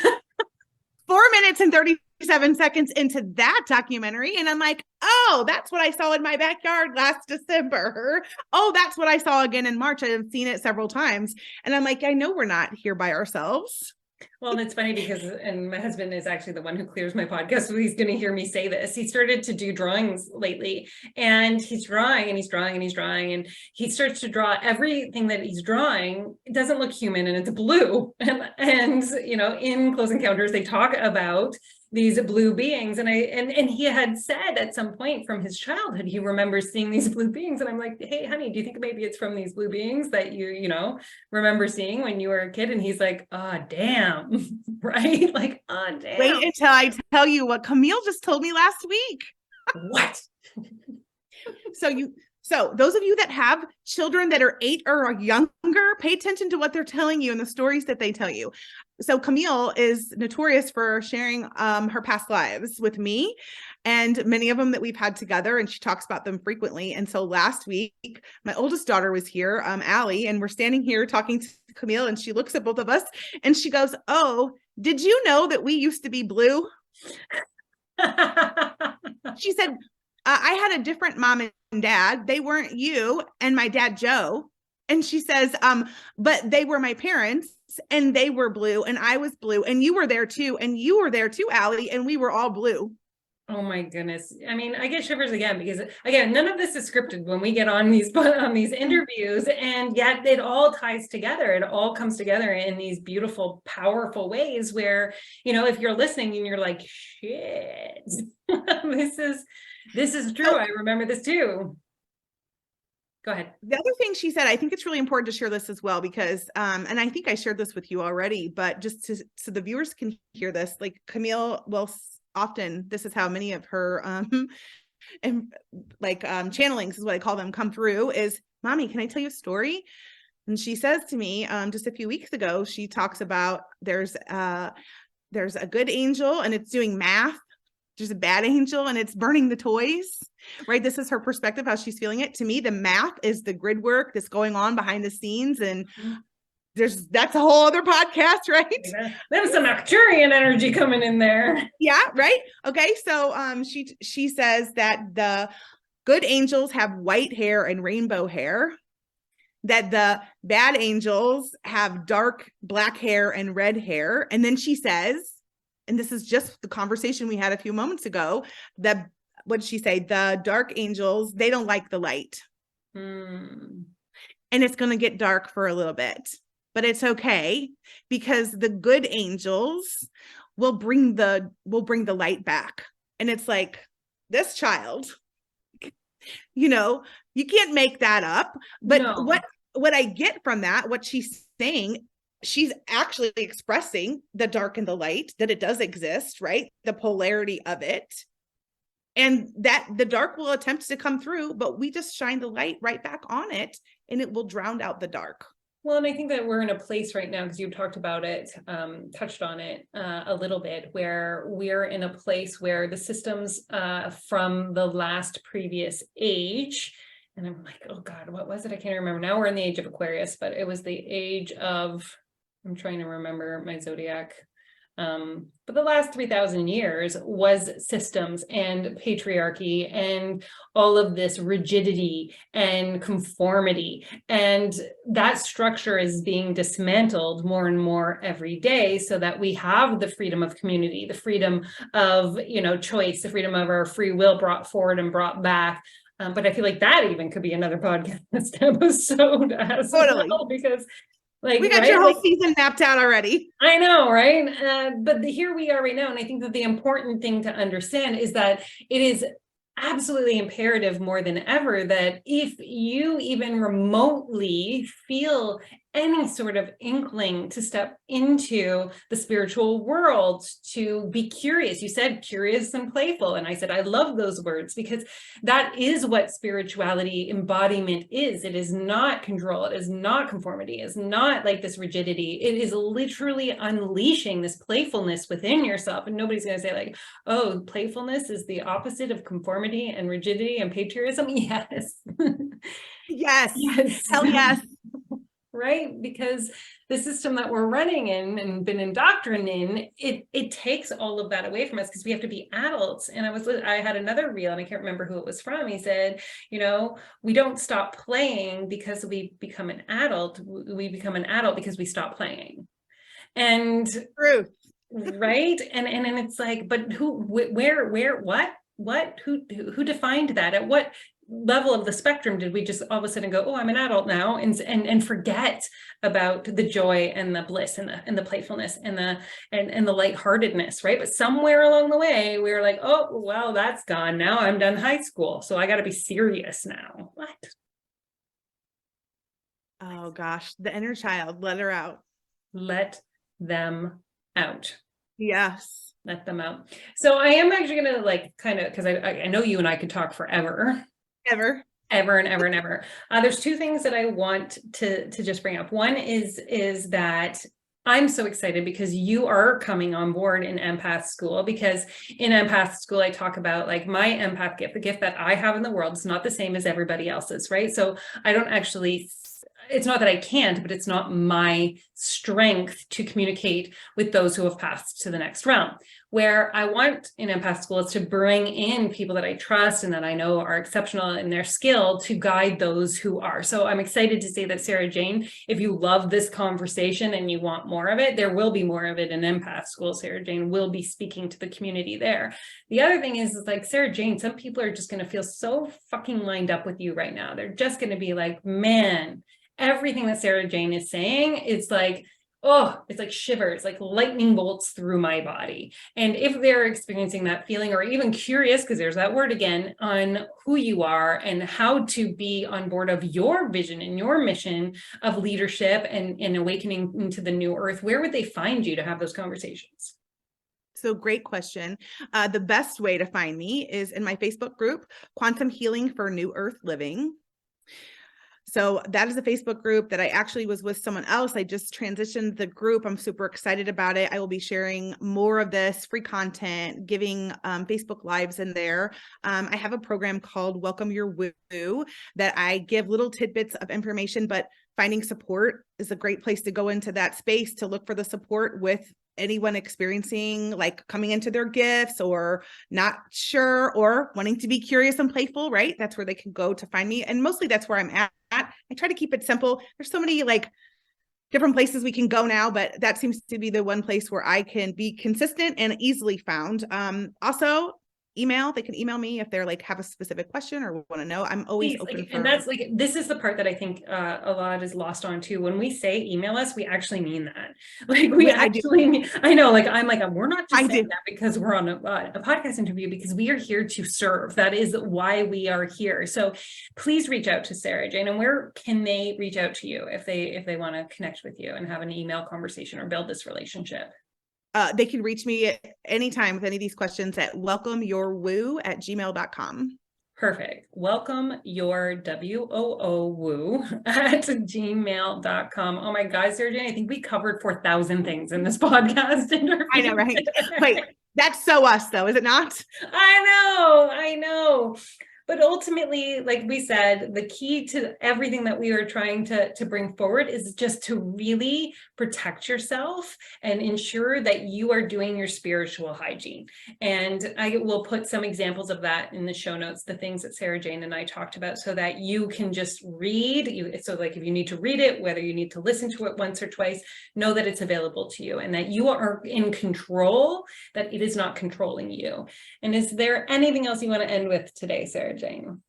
4 minutes and 37 seconds into that documentary, and I'm like, oh, that's what I saw in my backyard last December. Oh, that's what I saw again in March. I have seen it several times. And I'm like, I know we're not here by ourselves. Well, and it's funny because, and my husband is actually the one who clears my podcast, so he's going to hear me say this. He started to do drawings lately, and he's drawing and he's drawing and he's drawing, and he starts to draw everything that he's drawing. It doesn't look human, and it's blue. And you know, in Close Encounters, they talk about these blue beings, and he had said at some point from his childhood he remembers seeing these blue beings, and I'm like, hey honey, do you think maybe it's from these blue beings that you know remember seeing when you were a kid? And he's like, damn. Right? Like, damn. Wait until I tell you what Camille just told me last week. What? So those of you that have children that are 8 or younger, pay attention to what they're telling you and the stories that they tell you. So Camille is notorious for sharing her past lives with me, and many of them that we've had together, and she talks about them frequently. And so last week, my oldest daughter was here, Allie, and we're standing here talking to Camille, and she looks at both of us and she goes, oh, did you know that we used to be blue? She said, I had a different mom and dad. They weren't you and my dad, Joe. And she says, but they were my parents, and they were blue, and I was blue, and you were there too. And you were there too, Allie, and we were all blue. Oh my goodness. I mean, I get shivers again, because again, none of this is scripted when we get on these interviews, and yet it all ties together. It all comes together in these beautiful, powerful ways where, you know, if you're listening and you're like, shit, this is true. I remember this too. Go ahead. The other thing she said, I think it's really important to share this as well, because, and I think I shared this with you already, but just so the viewers can hear this, like Camille will often, this is how many of her, channelings is what I call them, come through, is, Mommy, can I tell you a story? And she says to me, just a few weeks ago, she talks about there's a good angel and it's doing math. There's a bad angel and it's burning the toys, right? This is her perspective, how she's feeling it. To me, the math is the grid work that's going on behind the scenes. And that's a whole other podcast, right? There's some Arcturian energy coming in there. Yeah, right. Okay. So she says that the good angels have white hair and rainbow hair, that the bad angels have dark black hair and red hair. And then she says, and this is just the conversation we had a few moments ago, that, what did she say? The dark angels, they don't like the light. And it's going to get dark for a little bit, but it's okay, because the good angels will bring the light back. And it's like, this child, you know, you can't make that up. But no. What I get from that, what she's saying, she's actually expressing the dark and the light, that it does exist, right? The polarity of it. And that the dark will attempt to come through, but we just shine the light right back on it, and it will drown out the dark. Well, and I think that we're in a place right now, because you talked about it, touched on it a little bit, where we're in a place where the systems from the last previous age, and I'm like, oh God, what was it? I can't remember. Now we're in the age of Aquarius, but it was the age of, I'm trying to remember my zodiac. But the last 3,000 years was systems and patriarchy and all of this rigidity and conformity. And that structure is being dismantled more and more every day, so that we have the freedom of community, the freedom of, you know, choice, the freedom of our free will brought forward and brought back. But I feel like that even could be another podcast episode as well, because like, we got your whole season mapped out already. I know, right? But here we are right now. And I think that the important thing to understand is that it is absolutely imperative more than ever that if you even remotely feel any sort of inkling to step into the spiritual world, to be curious. You said curious and playful. And I said, I love those words because that is what spirituality embodiment is. It is not control. It is not conformity. It's not like this rigidity. It is literally unleashing this playfulness within yourself. And nobody's going to say like, oh, playfulness is the opposite of conformity and rigidity and patriotism. Yes. Yes. Yes. Hell yes. Right? Because the system that we're running in and been indoctrinated in, it takes all of that away from us because we have to be adults. And I had another reel and I can't remember who it was from. He said, we don't stop playing because we become an adult. We become an adult because we stop playing. And Truth. right. And it's like, but who, where, what, who defined that? At what level of the spectrum did we just all of a sudden go, oh, I'm an adult now, and forget about the joy and the bliss and the playfulness and the lightheartedness, right? But somewhere along the way, we were like, oh, well, that's gone. Now I'm done high school, so I got to be serious now. What? Oh gosh, the inner child, let her out. Let them out. Yes. Let them out. So I am actually going to like kind of, because I know you and I could talk forever. Ever and ever. There's two things that I want to just bring up. One is that I'm so excited because you are coming on board in Empath School, because in Empath School, I talk about like my empath gift, the gift that I have in the world is not the same as everybody else's, right? So I don't actually, it's not that I can't, but it's not my strength to communicate with those who have passed to the next realm. Where I want in Empath School is to bring in people that I trust and that I know are exceptional in their skill to guide those who are. So I'm excited to say that Sarah Jane, if you love this conversation and you want more of it, there will be more of it in Empath School. Sarah Jane will be speaking to the community there. The other thing is like Sarah Jane, some people are just going to feel so fucking lined up with you right now. They're just going to be like, man, everything that Sarah Jane is saying, it's like, oh, it's like shivers, like lightning bolts through my body. And if they're experiencing that feeling or even curious, because there's that word again, on who you are and how to be on board of your vision and your mission of leadership and awakening into the new earth, where would they find you to have those conversations? So great question. The best way to find me is in my Facebook group, Quantum Healing for New Earth Living. So that is a Facebook group that I actually was with someone else. I just transitioned the group. I'm super excited about it. I will be sharing more of this free content, giving Facebook Lives in there. I have a program called Welcome Your Woo that I give little tidbits of information, but finding support is a great place to go into that space to look for the support with anyone experiencing like coming into their gifts or not sure or wanting to be curious and playful, right? That's where they can go to find me. And mostly that's where I'm at. I try to keep it simple. There's so many like different places we can go now, but that seems to be the one place where I can be consistent and easily found. Also, email. They can email me if they're like have a specific question or want to know. I'm always open for. And that's like, this is the part that I think a lot is lost on too. When we say email us, we actually mean that. Like I know, like I'm like, we're not just saying that because we're on a podcast interview, because we are here to serve. That is why we are here. So please reach out to Sarah Jane. And where can they reach out to you if they want to connect with you and have an email conversation or build this relationship? They can reach me anytime with any of these questions at welcomeyourwoo@gmail.com. Perfect. Welcome your WOO at gmail.com. Oh my God, Sarah Jane, I think we covered 4,000 things in this podcast interview. I know, right? Wait, that's so us though, is it not? I know. But ultimately, like we said, the key to everything that we are trying to bring forward is just to really protect yourself and ensure that you are doing your spiritual hygiene. And I will put some examples of that in the show notes, the things that Sarah Jane and I talked about, so that you can just read. So like if you need to read it, whether you need to listen to it once or twice, know that it's available to you and that you are in control, that it is not controlling you. And is there anything else you want to end with today, Sarah Jane?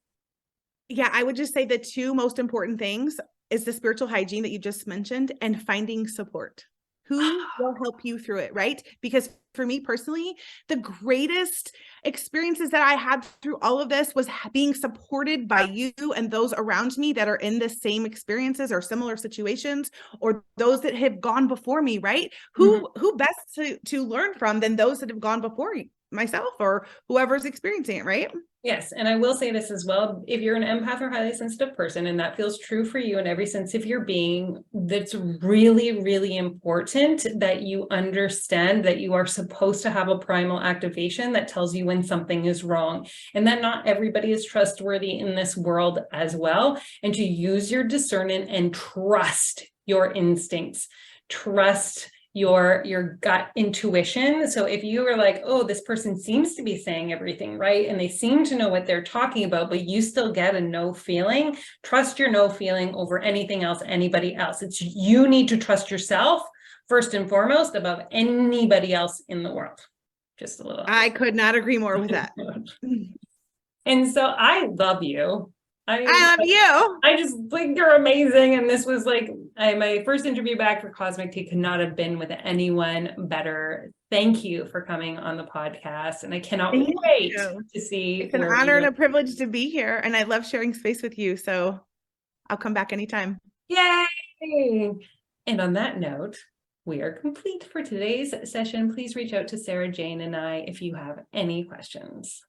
Yeah, I would just say the two most important things is the spiritual hygiene that you just mentioned and finding support. Who will help you through it, right? Because for me personally, the greatest experiences that I had through all of this was being supported by you and those around me that are in the same experiences or similar situations, or those that have gone before me, right? Who best to learn from than those that have gone before myself or whoever's experiencing it, right? Yes. And I will say this as well. If you're an empath or highly sensitive person, and that feels true for you in every sense of your being, that's really, really important that you understand that you are supposed to have a primal activation that tells you when something is wrong, and that not everybody is trustworthy in this world as well. And to use your discernment and trust your instincts, trust your gut intuition. So if you were like, oh, this person seems to be saying everything right, and they seem to know what they're talking about, but you still get a no feeling, trust your no feeling over anything else, anybody else. It's you need to trust yourself first and foremost above anybody else in the world. Just a little. I could not agree more with that. And so I love you. I love you. I just think you're amazing. And this was like my first interview back for Cosmic Tea could not have been with anyone better. Thank you for coming on the podcast. And I cannot wait to see. It's an honor and a privilege to be here. And I love sharing space with you. So I'll come back anytime. Yay. And on that note, we are complete for today's session. Please reach out to Sarah Jane and I if you have any questions.